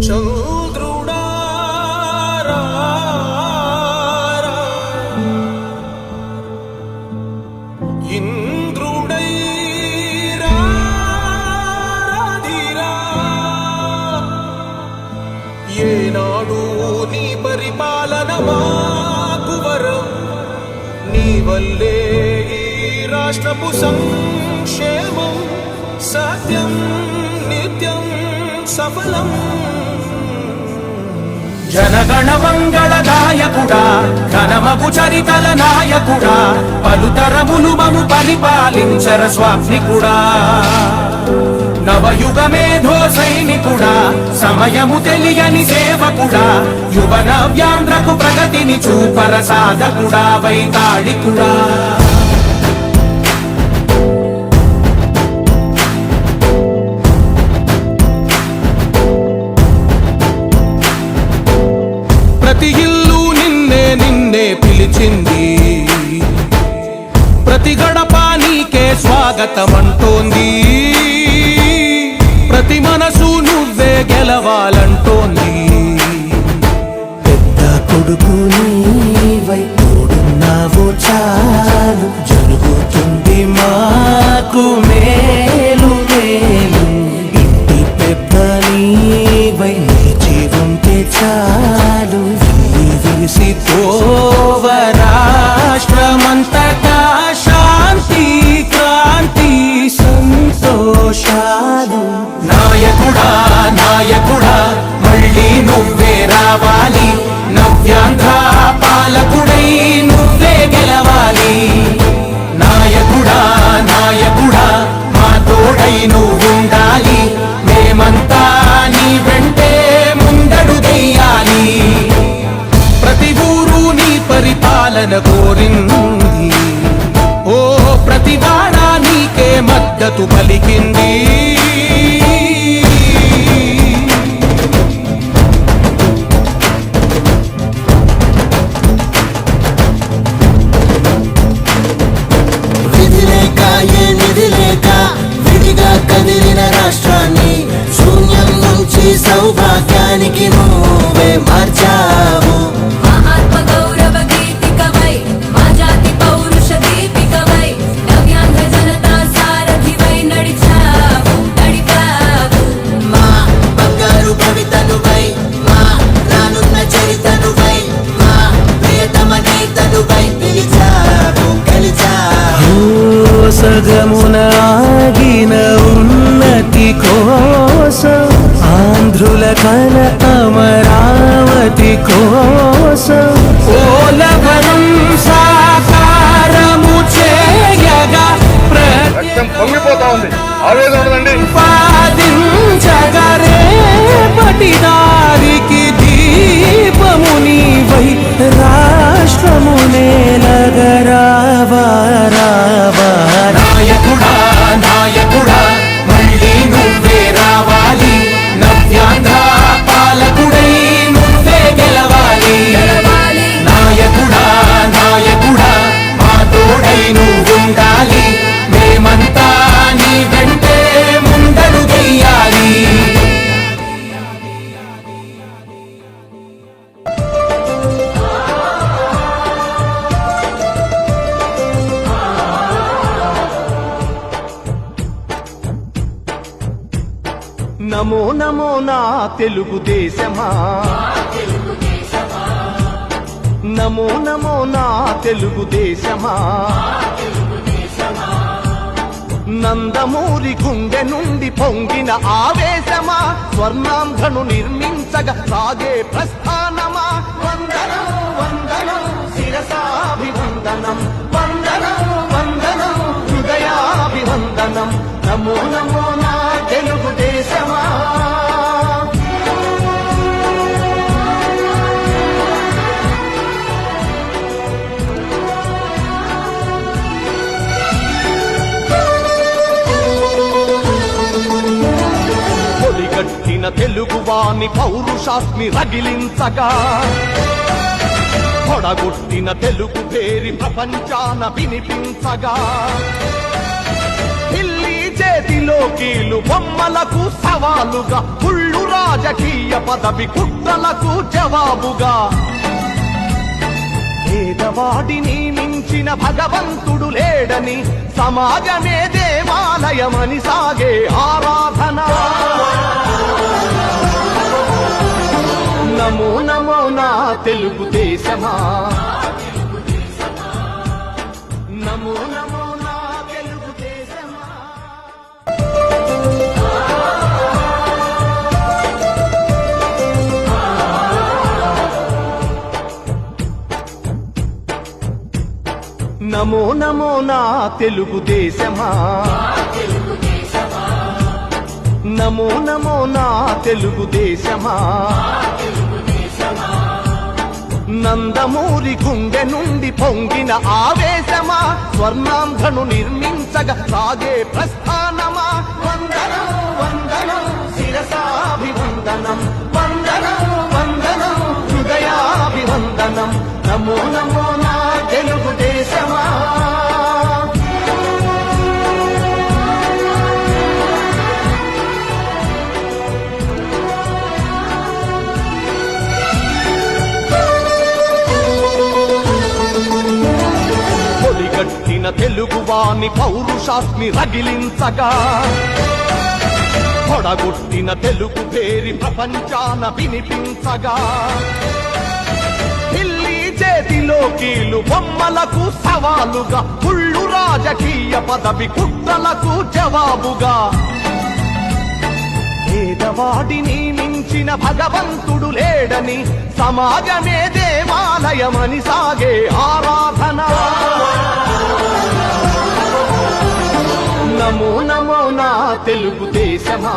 చంద్రుడా ఇంద్రుడై రాధిరా ఏనాడు నీ పరిపాలన మాకు వరం నీ వల్లే ఈ రాష్ట్రపు సంక్షేమం సత్యం నిత్యం సఫలం జనగణ మంగళదాయకుడా ఘనమగు చరితల నాయకుడా పలుతరములు మము పరిపాలించర స్వాప్నికుడా నవయుగ మేధో సైనికుడా సమయము తెలియని సేవకుడా యువ నవ్యాంధ్రకు ప్రగతిని చూపర సాధకుడా వైతాళికుడా ప్రతి ఇల్లు నిన్నే నిన్నే పిలిచింది ప్రతి గడప నీకే స్వాగతమంటోంది ప్రతి మనసు నువ్వే గెలవాలంటోంది పెద్ద కొడుకు నీవై తోడున్నావు చాలు జరుగుతుంది మాకు మేలు మేలు ఇంటి పెద్ద నీవై నిలిచి ఉంటే చాలు విరిసి పోవ రాష్ట్రమంతటా శాంతి క్రాంతి సంతోషాలు నాయకుడా నాయకుడా మళ్ళీ నువ్వే రావాలి నవ్యాంధ్ర పాలకుడై నువ్వే గెలవాలి నాయకుడా నాయకుడా మా తోడై నువ్వుండాలి మేమంతా నీ వెంటే ముందడుగెయ్యాలి ప్రతి ఊరు నీ పరిపాలన కోరింది ఓ ప్రతి వాడ నీకే మద్దతు పలికింది విధిలేక ఏ నిధిలేక విడిగా కదిలిన రాష్ట్రాన్ని శూన్యం నుంచి సౌభాగ్యానికి నువ్వే మార్చావు మహాత్మ గౌరవ గీతికవై మా జాతి పౌరుష దీపికవై నవ్యాంధ్ర జనతా సారథివై నడిచావు నడిపావు మా బంగారు భవితనువై మా రానున్న చరితనువై మా ప్రియతమ నేతనువై పిలిచావు గెలిచావు సగమున ఆగిన ఉన్నతి కోసం ఆంధ్రుల కల అమరావతి కోసం ఓలవనం సాకారము చేయగా రక్తం పొంగిపోతా ఉంది ఆవేదన ఉండదండి ప్రతిపాదించగరే పటిదారికి దీపము నీవై రాష్ట్రము నేలగరావా రావా నాయకుడా నాయకుడా మళ్ళీ నువ్వే రావాలి నవ్యాంధ్ర పాలకుడై నువ్వే గెలవాలి నాయకుడా నాయకుడా మా తోడై నువ్వుండాలి మేమంతా నీ వెంటే ముందడుగెయ్యాలి నమో నమో నా తెలుగుదేశమా నమో నమో నా తెలుగుదేశమా నందమూరి గుండె నుండి పొంగిన ఆవేశమా స్వర్ణాంధ్రను నిర్మించగా సాగే ప్రస్థానమా వందనం వందనం శిరసాభివందనం వందనం వందనం హృదయాభివందనం నమో నమో నా తెలుగుదేశమా పొలిగట్టిన తెలుగువాని పౌరుషాస్మి రగిలించగా పొడగొట్టిన తెలుగు పేరి ప్రపంచాన వినిపించగా ఢిల్లీ చేతిలో కీలు బొమ్మలకు సవాలుగా కుళ్ళు రాజకీయ పదవి కుట్రలకు జవాబుగా పేదవాడిని మించిన భగవంతుడు లేడని సమాజమే దేవాలయమని సాగే ఆరాధన. నమో నమో నా తెలుగుదేశమా, నమో నమో నా తెలుగుదేశమా. నమో నమో నా తెలుగుదేశమా, నమో నమో నా తెలుగుదేశమా. నందమూరి గుండె నుండి పొంగిన ఆవేశమా, స్వర్ణాంధ్రను నిర్మించగా సాగే ప్రస్థానమా. వందనం వందనం శిరసాభివందనం, వందనం వందనం హృదయాభివందనం. నమో నమో నా తెలుగుదేశమా. పొడిగట్టిన తెలుగువాని పౌరుషాస్మి రగిలించగా, పొడగొట్టిన తెలుగు పేరి ప్రపంచాన వినిపించగా, ఢిల్లీ చేతిలో కీలు బొమ్మలకు సవాలుగా, కుళ్ళు రాజకీయ పదవి కుట్రలకు జవాబుగా, పేదవాడిని మించిన భగవంతుడు లేడని సమాజమే దేవాలయమని సాగే ఆరాధన. నమో నమో నా తెలుగుదేశమా,